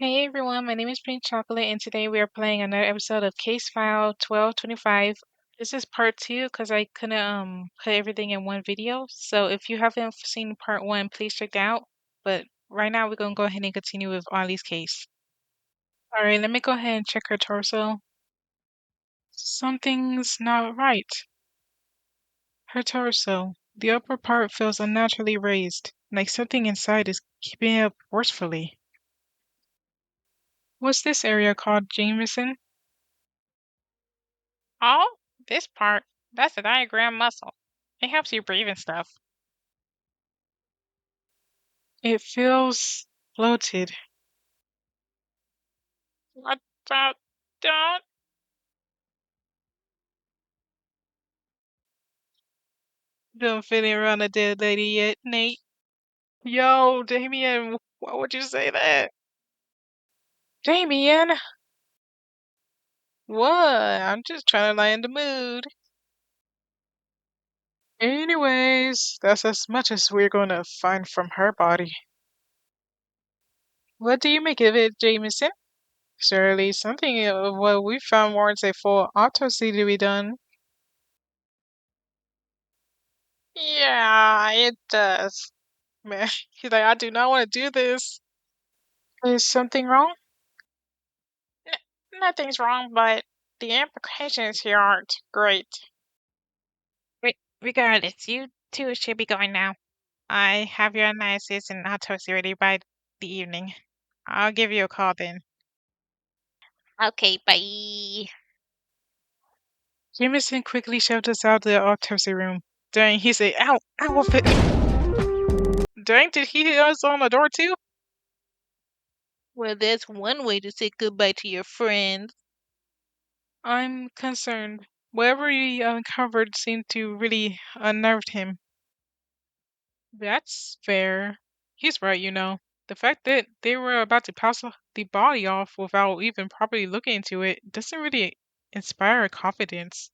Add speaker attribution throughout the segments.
Speaker 1: Hey everyone, my name is Pink Chocolate, and today we are playing another episode of Case File 1225. This is part two because I couldn't put everything in one video. So if you haven't seen part one, please check it out. But right now we're gonna go ahead and continue with Ollie's case. Alright, let me go ahead and check her torso. Something's not right. Her torso. The upper part feels unnaturally raised, like something inside is keeping it up forcefully. What's this area called, Jameson? Oh, this part. That's the diaphragm muscle. It helps you breathe and stuff. It feels bloated. What about that? Don't fit around a dead lady yet, Nate. Yo, Damien, why would you say that? Damien! What? I'm just trying to lighten the mood. Anyways, that's as much as we're gonna find from her body. What do you make of it, Jameson? Surely something of what we found warrants a full autopsy to be done. Yeah, it does. Man, he's like, I do not want to do this. Is something wrong? Nothing's wrong, but the implications here aren't great. Regardless, you two should be going now. I have your analysis and autopsy ready by the evening. I'll give you a call then. Okay, bye. Jameson quickly shoved us out of the autopsy room. Dang, he said, ow, ow, of it. Dang, did he hit us on the door too? Well, that's one way to say goodbye to your friends. I'm concerned. Whatever he uncovered seemed to really unnerved him. That's fair. He's right, you know. The fact that they were about to pass the body off without even properly looking into it doesn't really inspire confidence.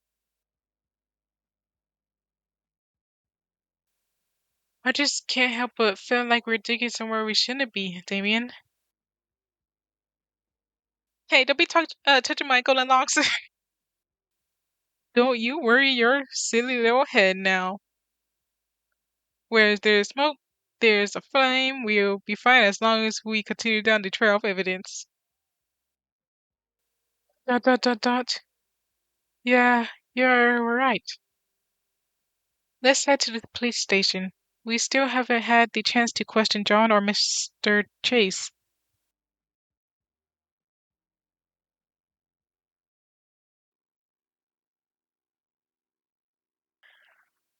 Speaker 1: I just can't help but feel like we're digging somewhere we shouldn't be, Damien. Hey, don't be touching my golden locks. Don't you worry your silly little head now. Where there's smoke, there's a flame. We'll be fine as long as we continue down the trail of evidence. Dot dot dot dot. Yeah, you're right. Let's head to the police station. We still haven't had the chance to question John or Mr. Chase.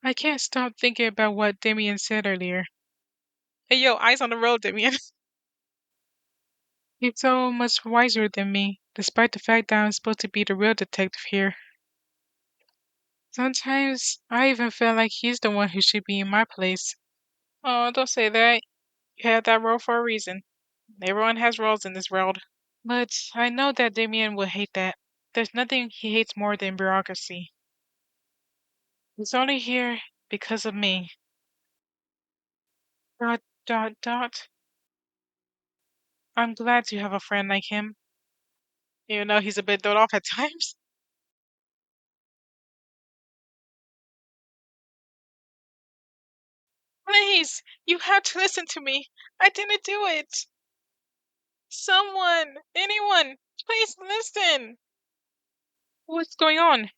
Speaker 1: I can't stop thinking about what Damien said earlier. Hey yo, eyes on the road, Damien. He's so much wiser than me, despite the fact that I'm supposed to be the real detective here. Sometimes I even feel like he's the one who should be in my place. Oh, don't say that. You have that role for a reason. Everyone has roles in this world. But I know that Damien will hate that. There's nothing he hates more than bureaucracy. He's only here because of me. Dot dot dot. I'm glad to have a friend like him. Even though he's a bit doted off at times. Please, you have to listen to me. I didn't do it. Someone, anyone, please listen. What's going on?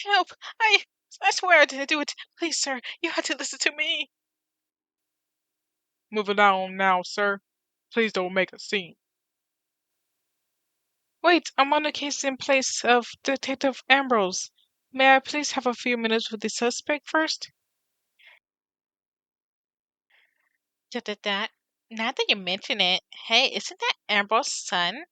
Speaker 1: Help! I swear I didn't do it. Please, sir, you have to listen to me. Move along now, sir. Please don't make a scene. Wait, I'm on the case in place of Detective Ambrose. May I please have a few minutes with the suspect first? That. Now that you mention it, hey, isn't that Ambrose's son?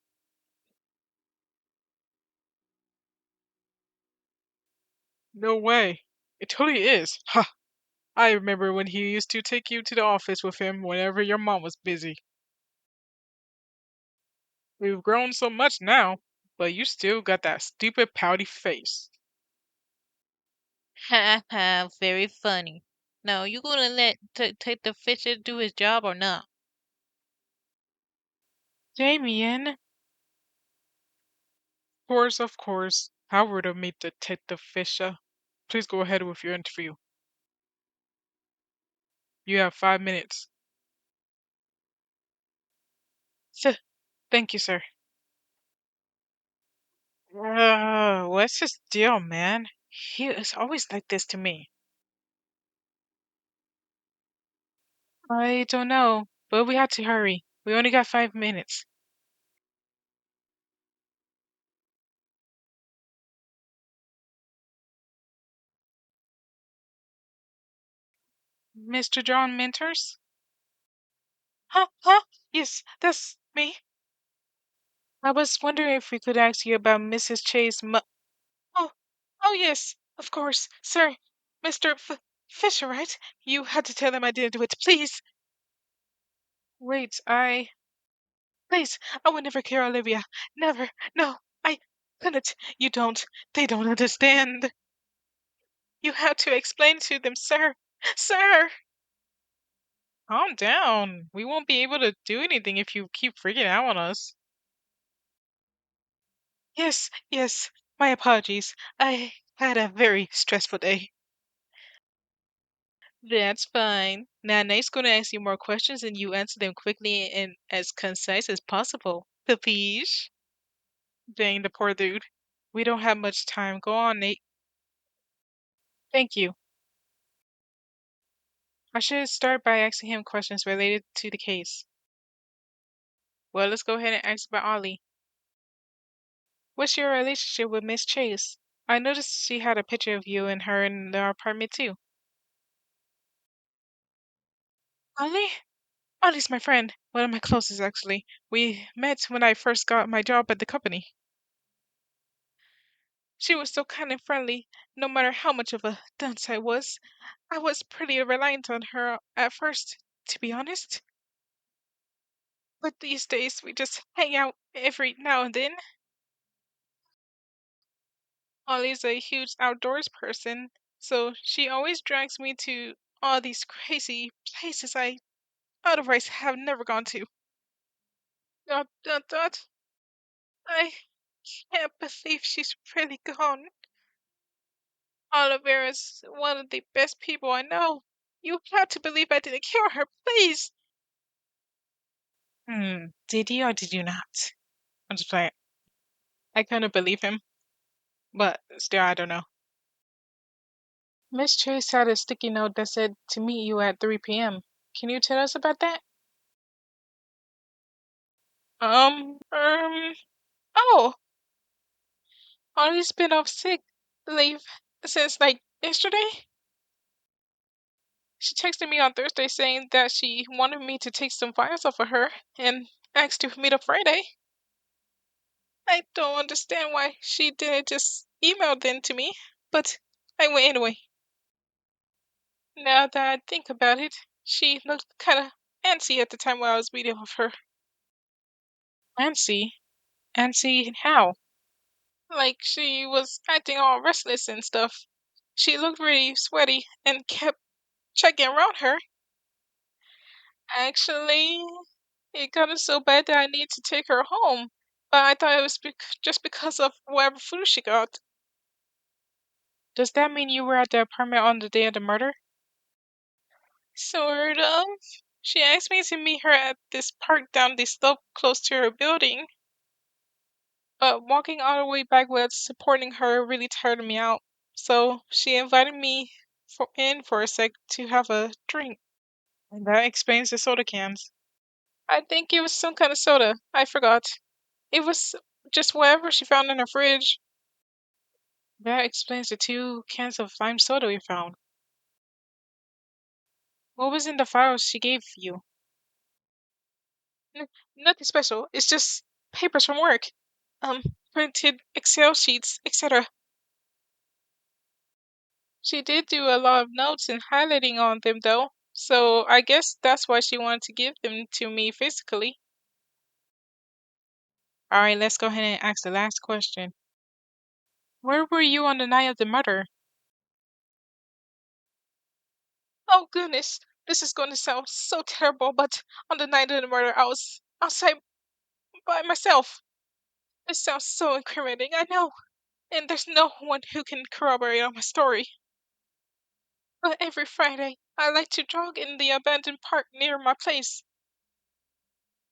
Speaker 1: No way. It totally is. Ha! I remember when he used to take you to the office with him whenever your mom was busy. We've grown so much now, but you still got that stupid pouty face. Ha ha, very funny. Now, you gonna let Detective Fisher do his job or not? Damien. Of course, of course. How would have made Detective Fisher? Please go ahead with your interview. You have 5 minutes. Th- Thank you, sir. What's his deal, man? He is always like this to me. I don't know, but we have to hurry. We only got 5 minutes. Mr. John Minters? Huh? Huh? Yes, that's me. I was wondering if we could ask you about Mrs. Chase Oh, oh yes, of course, sir. Mr. Fisher, right? You had to tell them I didn't do it, please. Wait, please, I would never kill Olivia. Never. No, I couldn't. You don't. They don't understand. You have to explain to them, sir. Sir! Calm down. We won't be able to do anything if you keep freaking out on us. Yes, yes. My apologies. I had a very stressful day. That's fine. Now, Nate's going to ask you more questions and you answer them quickly and as concise as possible. Capiche? Dang, the poor dude. We don't have much time. Go on, Nate. Thank you. I should start by asking him questions related to the case. Well, let's go ahead and ask about Ollie. What's your relationship with Miss Chase? I noticed she had a picture of you and her in the apartment too. Ollie? Ollie's my friend. One of my closest, actually. We met when I first got my job at the company. She was so kind and friendly, no matter how much of a dunce I was. I was pretty reliant on her at first, to be honest. But these days we just hang out every now and then. Ollie's a huge outdoors person, so she always drags me to all these crazy places I otherwise have never gone to. Dot dot dot. I can't believe she's really gone. Olivera's one of the best people I know. You have to believe I didn't kill her, please. Did you or did you not? I'm just playing. I kind of believe him, but still, I don't know. Miss Chase had a sticky note that said to meet you at 3 p.m. Can you tell us about that? Um, um, oh, Ollie's been off sick leave since like yesterday. She texted me on Thursday saying that she wanted me to take some files off of her and asked to meet up Friday. I don't understand why she didn't just email them to me, but I went anyway. Now that I think about it, she looked kind of antsy at the time while I was meeting with her. Antsy? Antsy how? Like she was acting all restless and stuff. She looked really sweaty and kept checking around her. Actually, it got so bad that I need to take her home. But I thought it was just because of whatever food she got. Does that mean you were at the apartment on the day of the murder? Sort of. She asked me to meet her at this park down the slope close to her building. But walking all the way back without supporting her really tired me out. So she invited me in for a sec to have a drink. And that explains the soda cans. I think it was some kind of soda. I forgot. It was just whatever she found in her fridge. That explains the 2 cans of lime soda we found. What was in the files she gave you? N- Nothing special. It's just papers from work. Um, Printed Excel sheets, etc. She did do a lot of notes and highlighting on them though, so I guess that's why she wanted to give them to me physically. Alright, let's go ahead and ask the last question. Where were you on the night of the murder? Oh goodness, this is going to sound so terrible, but on the night of the murder, I was outside by myself. This sounds so incriminating, I know, and there's no one who can corroborate on my story. But every Friday, I like to jog in the abandoned park near my place.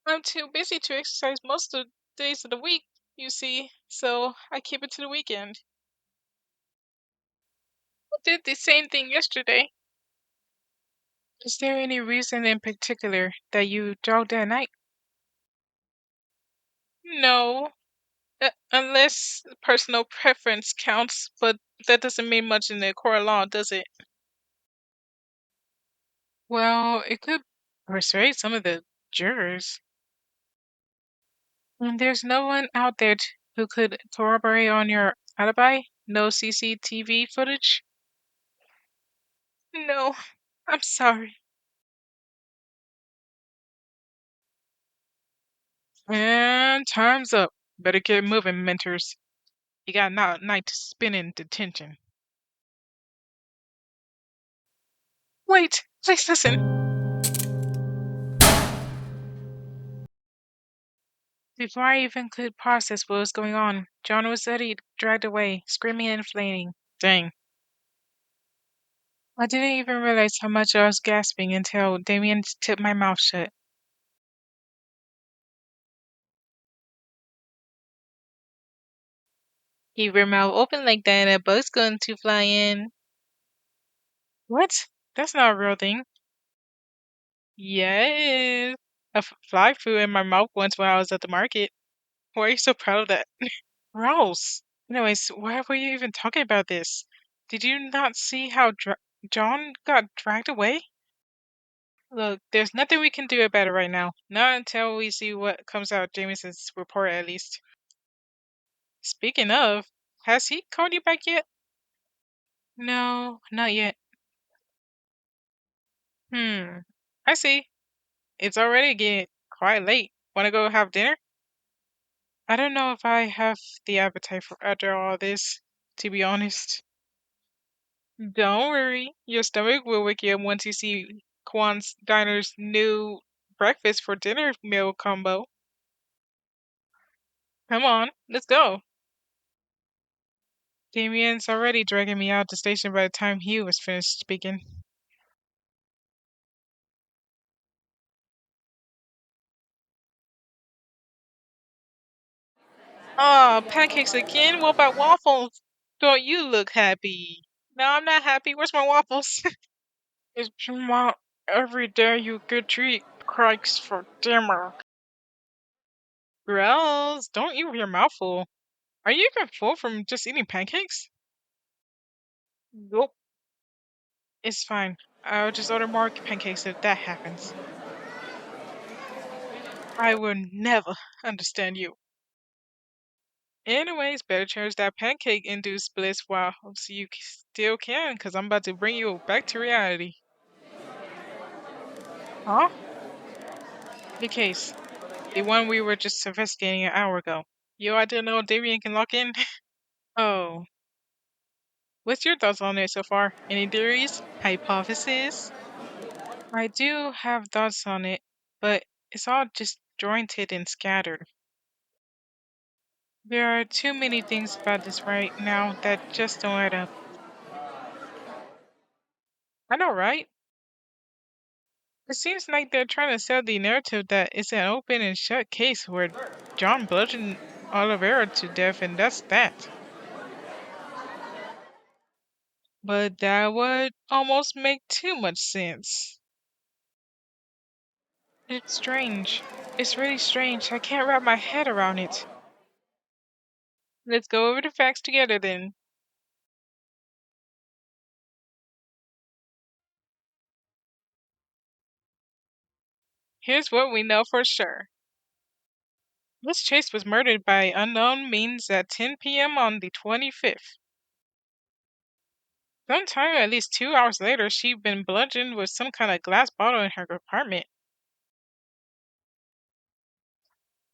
Speaker 1: I'm too busy to exercise most of the days of the week, you see, so I keep it to the weekend. I did the same thing yesterday. Is there any reason in particular that you jogged at night? No, unless personal preference counts, but that doesn't mean much in the court of law, does it? Well, it could persuade some of the jurors. And there's no one out there who could corroborate on your alibi? No CCTV footage? No, I'm sorry. And time's up. Better get moving, mentors. You got night to spend in detention. Wait, please listen. Before I even could process what was going on, John was already dragged away, screaming and flailing. Dang. I didn't even realize how much I was gasping until Damien tipped my mouth shut. Keep your mouth open like that and a bug's going to fly in. What? That's not a real thing. Yes. Fly flew in my mouth once when I was at the market. Why are you so proud of that? Gross. Anyways, why were you even talking about this? Did you not see how John got dragged away? Look, there's nothing we can do about it right now. Not until we see what comes out of Jameson's report, at least. Speaking of, has he called you back yet? No, not yet. Hmm. I see. It's already getting quite late. Wanna go have dinner? I don't know if I have the appetite for after all this, to be honest. Don't worry, your stomach will wake you up once you see Kwan's Diner's new breakfast for dinner meal combo. Come on, let's go. Damien's already dragging me out the station by the time he was finished speaking. Oh, pancakes again? What about waffles? Don't you look happy? No, I'm not happy. Where's my waffles? It's Juma. Every day you get treat crikes for dinner. Gross. Don't eat with your mouth full. Are you even full from just eating pancakes? Nope. It's fine. I'll just order more pancakes if that happens. I will never understand you. Anyways, better change that pancake induced bliss while so you still can, because I'm about to bring you back to reality. Huh? The case. The one we were just investigating an hour ago. Yo, I didn't know Damien can lock in. Oh. What's your thoughts on it so far? Any theories? Hypotheses? I do have thoughts on it, but it's all disjointed and scattered. There are too many things about this right now that just don't add up. I know, right? It seems like they're trying to sell the narrative that it's an open and shut case where John bludgeoned Oliveira to death and that's that. But that would almost make too much sense. It's strange. It's really strange. I can't wrap my head around it. Let's go over the facts together then. Here's what we know for sure. Miss Chase was murdered by unknown means at 10 p.m. on the 25th. Sometime at least 2 hours later, she'd been bludgeoned with some kind of glass bottle in her apartment.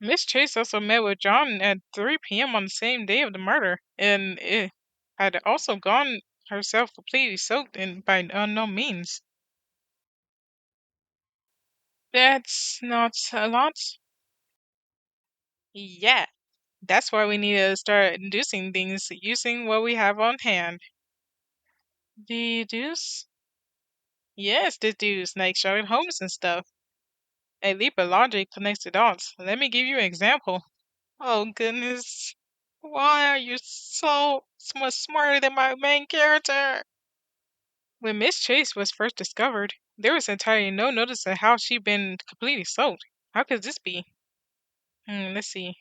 Speaker 1: Miss Chase also met with John at 3 p.m. on the same day of the murder, and had also gone herself completely soaked in by unknown means. That's not a lot. Yeah, that's why we need to start inducing things using what we have on hand. Deduce? Yes, deduce, like Sherlock Holmes and stuff. A leap of logic connects the dots. Let me give you an example. Oh goodness. Why are you so much smarter than my main character? When Miss Chase was first discovered, there was entirely no notice of how she'd been completely soaked. How could this be? Let's see.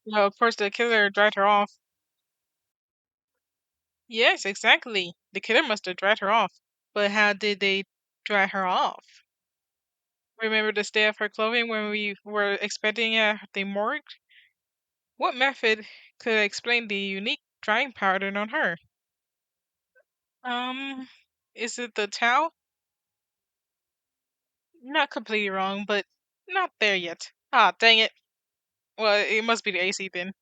Speaker 1: Well, of course, the killer dried her off. Yes, exactly. The killer must have dried her off. But how did they dry her off? Remember the state of her clothing when we were expecting at the morgue? What method could explain the unique drying pattern on her? Um, is it the towel? Not completely wrong, but not there yet. Ah, dang it. Well, it must be the AC then.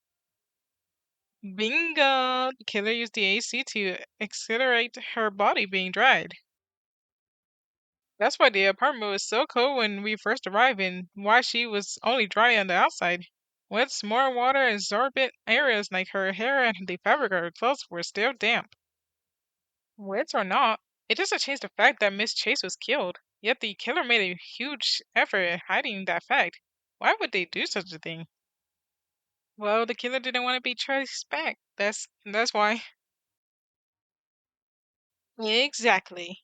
Speaker 1: Bingo! The killer used the AC to accelerate her body being dried. That's why the apartment was so cold when we first arrived and why she was only dry on the outside. What's more, water absorbent areas like her hair and the fabric of her clothes were still damp. Wet or not, it doesn't change the fact that Miss Chase was killed. Yet the killer made a huge effort at hiding that fact. Why would they do such a thing? Well, the killer didn't want to be traced back. That's why. Exactly.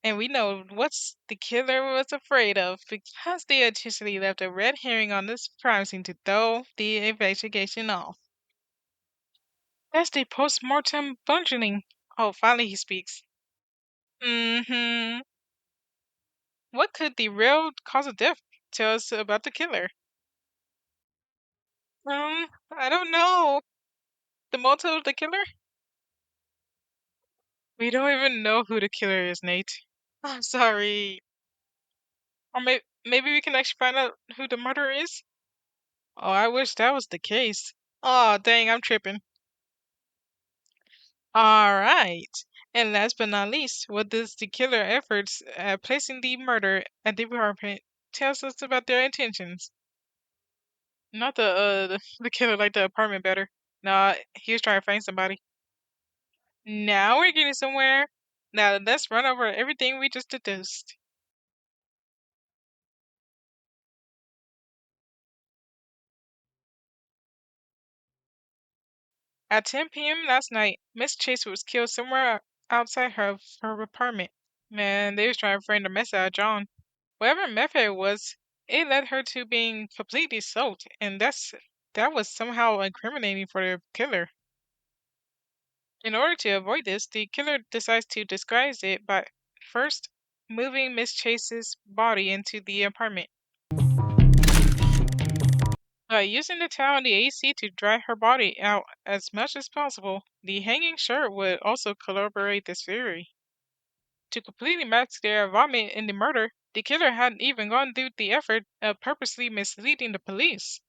Speaker 1: And we know what's the killer was afraid of because they intentionally left a red herring on this crime scene to throw the investigation off. That's the post-mortem functioning. Oh, finally he speaks. Mm-hmm. What could the real cause of death tell us about the killer? I don't know. The motive of the killer? We don't even know who the killer is, Nate. I'm sorry. Or maybe we can actually find out who the murderer is? Oh, I wish that was the case. Oh, dang, I'm tripping. All right. And last but not least, what does the killer efforts at placing the murder at the apartment tells us about their intentions? Not the killer like the apartment better. Nah, he was trying to find somebody. Now we're getting somewhere. Now let's run over everything we just deduced. At 10 p.m. last night, Miss Chase was killed somewhere outside her apartment. Man, they was trying to frame the mess out of John. Whatever method it was, it led her to being completely soaked, and that was somehow incriminating for the killer. In order to avoid this, the killer decides to disguise it by first moving Miss Chase's body into the apartment. By using the towel and the AC to dry her body out as much as possible, the hanging shirt would also corroborate this theory. To completely mask their involvement in the murder, the killer hadn't even gone through the effort of purposely misleading the police.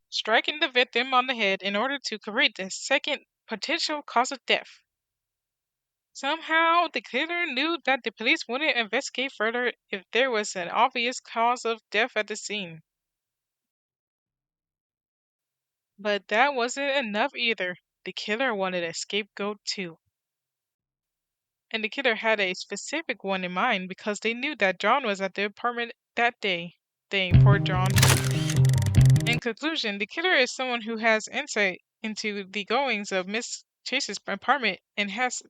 Speaker 1: Striking the victim on the head in order to create the second potential cause of death. Somehow, the killer knew that the police wouldn't investigate further if there was an obvious cause of death at the scene. But that wasn't enough either. The killer wanted a scapegoat too. And the killer had a specific one in mind because they knew that John was at the apartment that day. Dang, poor John. In conclusion, the killer is someone who has insight into the goings of Miss Chase's apartment and has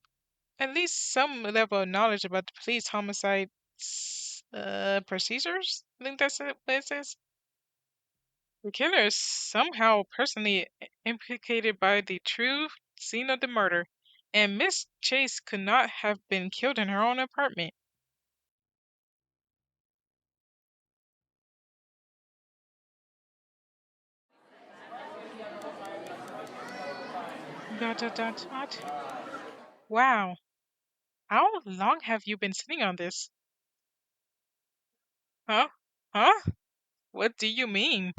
Speaker 1: at least some level of knowledge about the police homicide procedures. I think that's what it says. The killer is somehow personally implicated by the true scene of the murder, and Miss Chase could not have been killed in her own apartment. Dot dot dot dot. Wow. How long have you been sitting on this? Huh? Huh? What do you mean?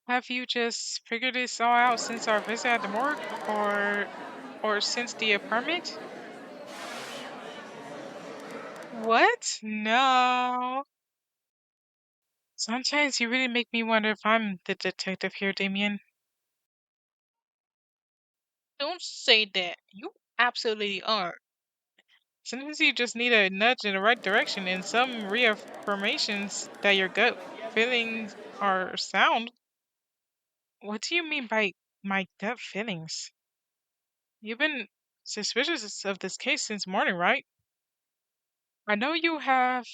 Speaker 1: Have you just figured this all out since our visit at the morgue? Or since the apartment? What? No. Sometimes you really make me wonder if I'm the detective here, Damien. Don't say that. You absolutely are. Sometimes you just need a nudge in the right direction and some reaffirmations that your gut feelings are sound. What do you mean by my gut feelings? You've been suspicious of this case since morning, right? I know you have,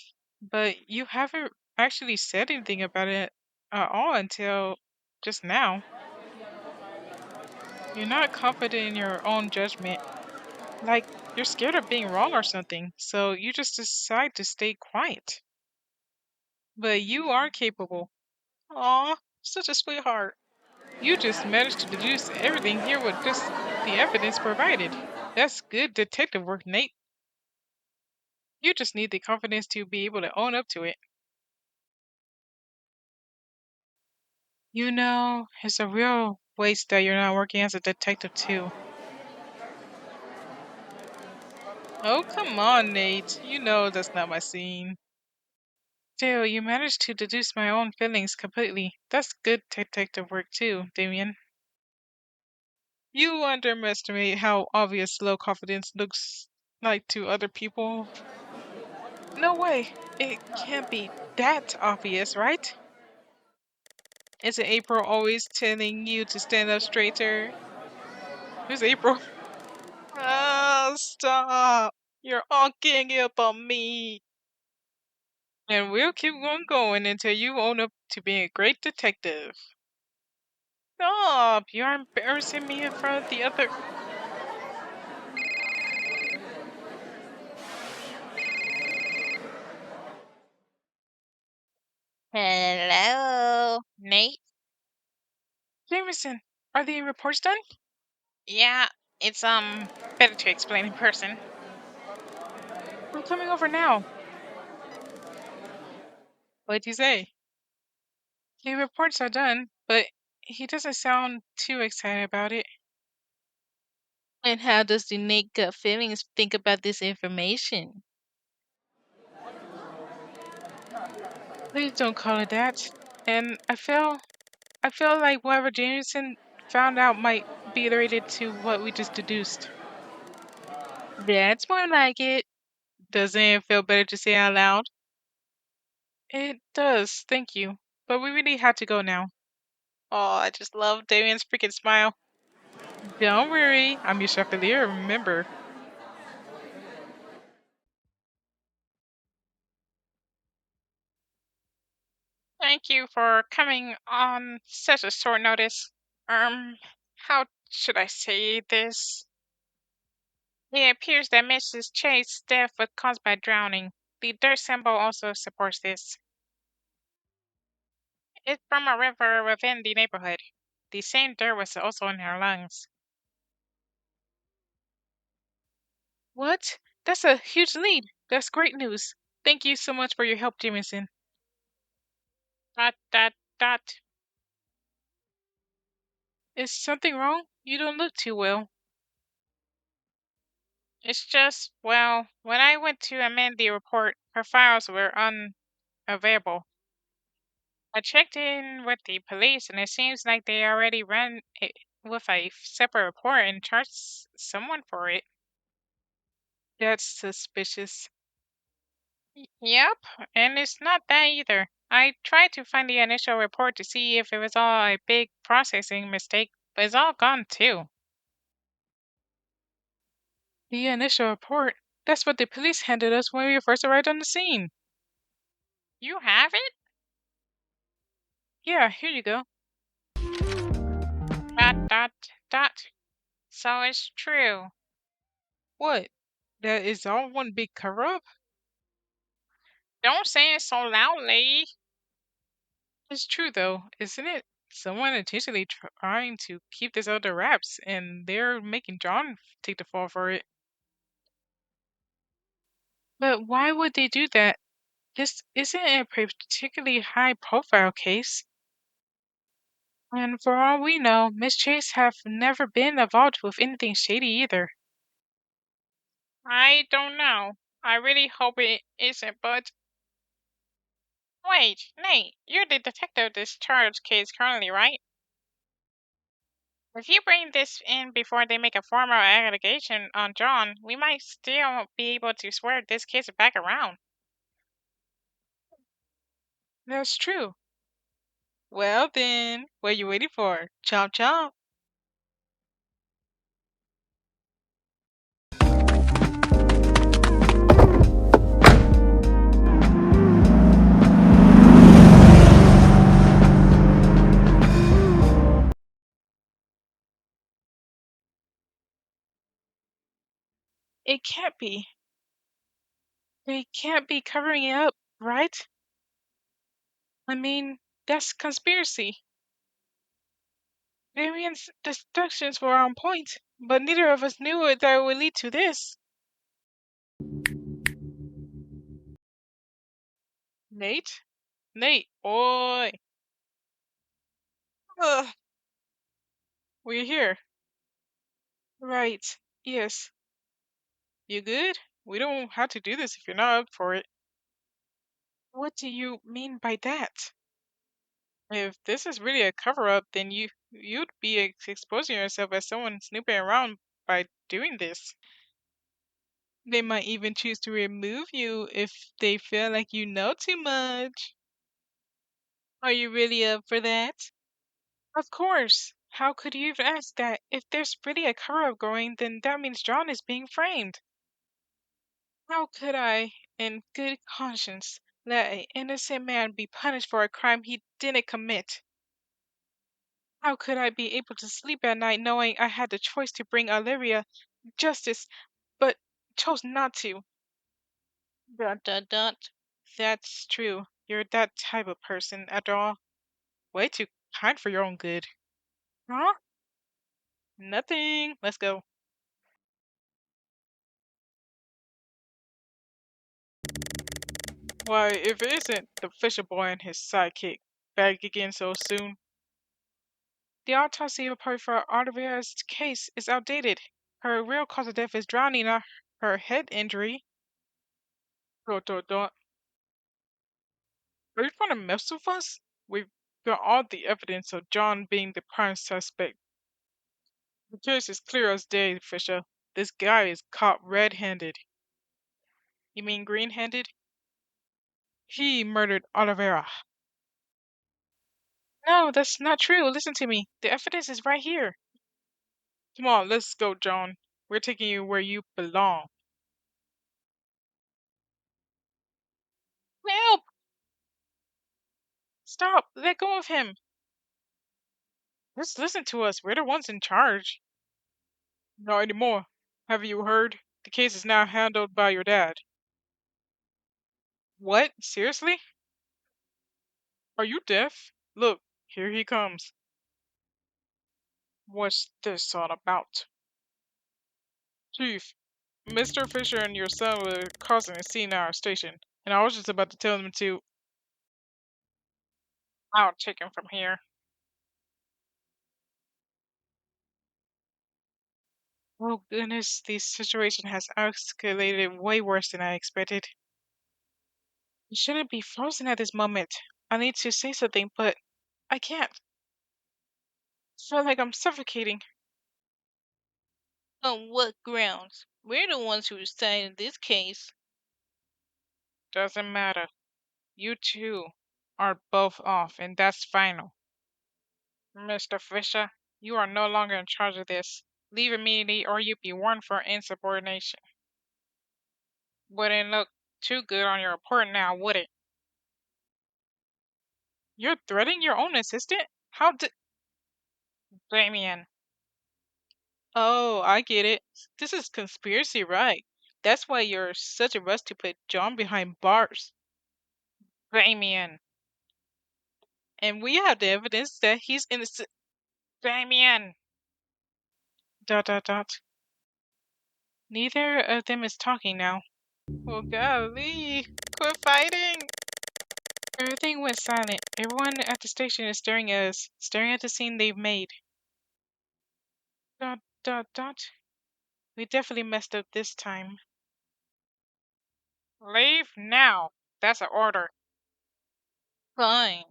Speaker 1: but you haven't actually said anything about it at all until just now. You're not confident in your own judgment. Like you're scared of being wrong or something, so you just decide to stay quiet. But you are capable. Aw, such a sweetheart. You just managed to deduce everything here with just the evidence provided. That's good detective work, Nate. You just need the confidence to be able to own up to it. You know, it's a real waste that you're not working as a detective too. Oh, come on, Nate. You know that's not my scene. Still, you managed to deduce my own feelings completely. That's good detective work too, Damien. You underestimate how obvious low confidence looks like to other people. No way. It can't be that obvious, right? Isn't April always telling you to stand up straighter? Who's April? Ah, stop. You're all ganging up on me. And we'll keep on going until you own up to being a great detective. Stop! You're embarrassing me in front of the other.
Speaker 2: Hello, Nate.
Speaker 1: Jameson, are the reports done?
Speaker 2: Yeah, it's better to explain in person.
Speaker 1: I'm coming over now. What'd you say? The reports are done, but he doesn't sound too excited about it.
Speaker 2: And how does the Nate gut feelings think about this information?
Speaker 1: Please don't call it that. And I feel like whatever Jameson found out might be related to what we just deduced.
Speaker 2: That's more like it.
Speaker 1: Doesn't it feel better to say out loud? It does, thank you. But we really have to go now. Oh, I just love Damien's freaking smile. Don't worry, I'm your chevalier, remember.
Speaker 2: Thank you for coming on such a short notice. How should I say this? It appears that Mrs. Chase's death was caused by drowning. The dirt symbol also supports this. It's from a river within the neighborhood. The same dirt was also in her lungs.
Speaker 1: What? That's a huge lead. That's great news. Thank you so much for your help, Jameson.
Speaker 2: Dot dot dot.
Speaker 1: Is something wrong? You don't look too well.
Speaker 2: It's just, well, when I went to amend the report, her files were unavailable. I checked in with the police, and it seems like they already ran it with a separate report and charged someone for it.
Speaker 1: That's suspicious.
Speaker 2: Yep, and it's not that either. I tried to find the initial report to see if it was all a big processing mistake, but it's all gone too.
Speaker 1: The initial report. That's what the police handed us when we first arrived on the scene.
Speaker 2: You have it?
Speaker 1: Yeah, here you go.
Speaker 2: Dot dot dot. So it's true.
Speaker 1: What? That is all one big cover up?
Speaker 2: Don't say it so loudly.
Speaker 1: It's true though, isn't it? Someone intentionally trying to keep this under wraps, and they're making John take the fall for it. But why would they do that? This isn't a particularly high profile case. And for all we know, Miss Chase have never been involved with anything shady either.
Speaker 2: I don't know. I really hope it isn't, but... Wait, Nate, you're the detective this charge case currently, right? If you bring this in before they make a formal allegation on John, we might still be able to swear this case back around.
Speaker 1: That's true. Well then, what are you waiting for? Chomp chomp. It can't be. They can't be covering it up, right? I mean, that's conspiracy. Damien's deductions were on point, but neither of us knew that it would lead to this. Nate? Nate, boy. Ugh, we're here. Right. Yes. You good? We don't have to do this if you're not up for it. What do you mean by that? If this is really a cover-up, then you'd be exposing yourself as someone snooping around by doing this. They might even choose to remove you if they feel like you know too much. Are you really up for that? Of course. How could you even ask that? If there's really a cover-up going, then that means John is being framed. How could I, in good conscience, let an innocent man be punished for a crime he didn't commit? How could I be able to sleep at night knowing I had the choice to bring Olivia justice, but chose not to? Dot dot dot. That's true. You're that type of person, after all. Way too kind for your own good. Huh? Nothing. Let's go. Why, if it isn't the Fisher boy and his sidekick back again so soon? The autopsy report for Olivia's case is outdated. Her real cause of death is drowning, not her head injury. Dot dot dot. Are you trying to mess with us? We've got all the evidence of John being the prime suspect. The case is clear as day, Fisher. This guy is caught red-handed. You mean green-handed? He murdered Olivera. No, that's not true. Listen to me. The evidence is right here. Come on, let's go, John. We're taking you where you belong. Help! Stop! Let go of him! Just listen to us. We're the ones in charge. Not anymore. Have you heard? The case is now handled by your dad. What? Seriously? Are you deaf? Look, here he comes. What's this all about? Chief, Mr. Fisher and your son were causing a scene at our station, and I was just about to tell them to... I'll take him from here. Oh goodness, this situation has escalated way worse than I expected. You shouldn't be frozen at this moment. I need to say something, but I can't. I feel like I'm suffocating. On what grounds? We're the ones who decided this case. Doesn't matter. You two are both off, and that's final. Mr. Fisher, you are no longer in charge of this. Leave immediately or you'll be warned for insubordination. Wouldn't look too good on your report now, would it? You're threatening your own assistant? How did... Damien. Oh, I get it. This is conspiracy, right? That's why you're such a rush to put John behind bars. Damien. And we have the evidence that he's innocent. Damien. Dot dot dot. Neither of them is talking now. Oh golly, quit fighting! Everything went silent. Everyone at the station is staring at us, staring at the scene they've made. Dot dot dot. We definitely messed up this time.
Speaker 2: Leave now. That's an order.
Speaker 1: Fine.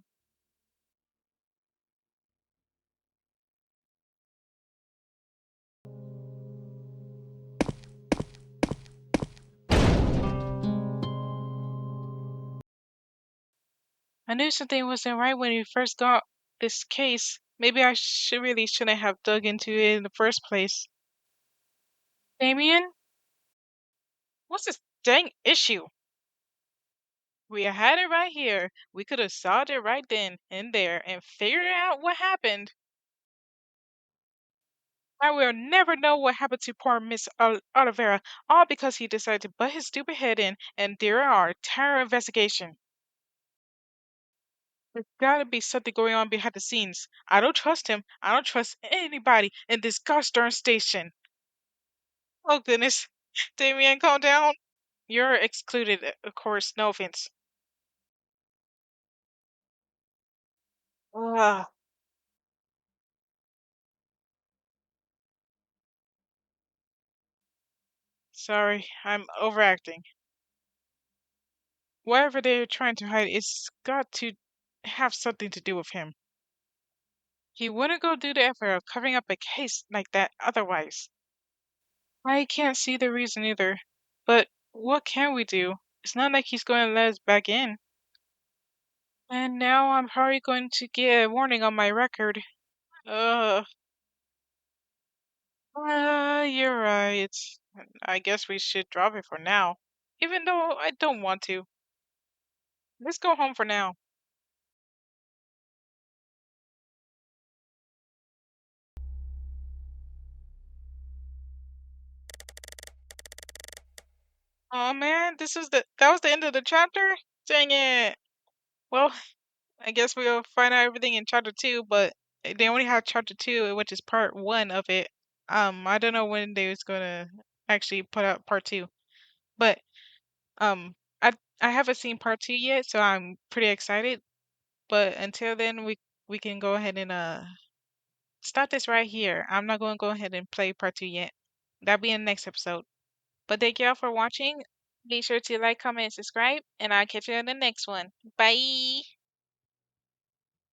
Speaker 1: I knew something wasn't right when we first got this case. Maybe I really shouldn't have dug into it in the first place. Damien,
Speaker 2: What's this dang issue?
Speaker 1: we had it right here. We could have solved it right then and there and figured out what happened. I will never know what happened to poor Miss Oliveira, all because he decided to butt his stupid head in and derail our entire investigation. There's gotta be something going on behind the scenes. I don't trust him. I don't trust anybody in this gosh darn station. Oh goodness. Damien, calm down. You're excluded, of course, no offense. Ah, sorry, I'm overacting. Whatever they're trying to hide, it's got to have something to do with him. He wouldn't go do the effort of covering up a case like that otherwise. I can't see the reason either. But what can we do? It's not like he's going to let us back in. And now I'm probably going to get a warning on my record. Ugh. You're right. I guess we should drop it for now. Even though I don't want to. Let's go home for now. Oh man, that was the end of the chapter? Dang it. Well, I guess we'll find out everything in chapter two, but they only have chapter two, which is part one of it. I don't know when they was gonna actually put out part two, but um, I haven't seen part two yet, so I'm pretty excited. But until then, we can go ahead and stop this right here. I'm not gonna go ahead and play part two yet. That'll be in the next episode. But thank y'all for watching. Be sure to like, comment, and subscribe, and I'll catch you in the next one. Bye.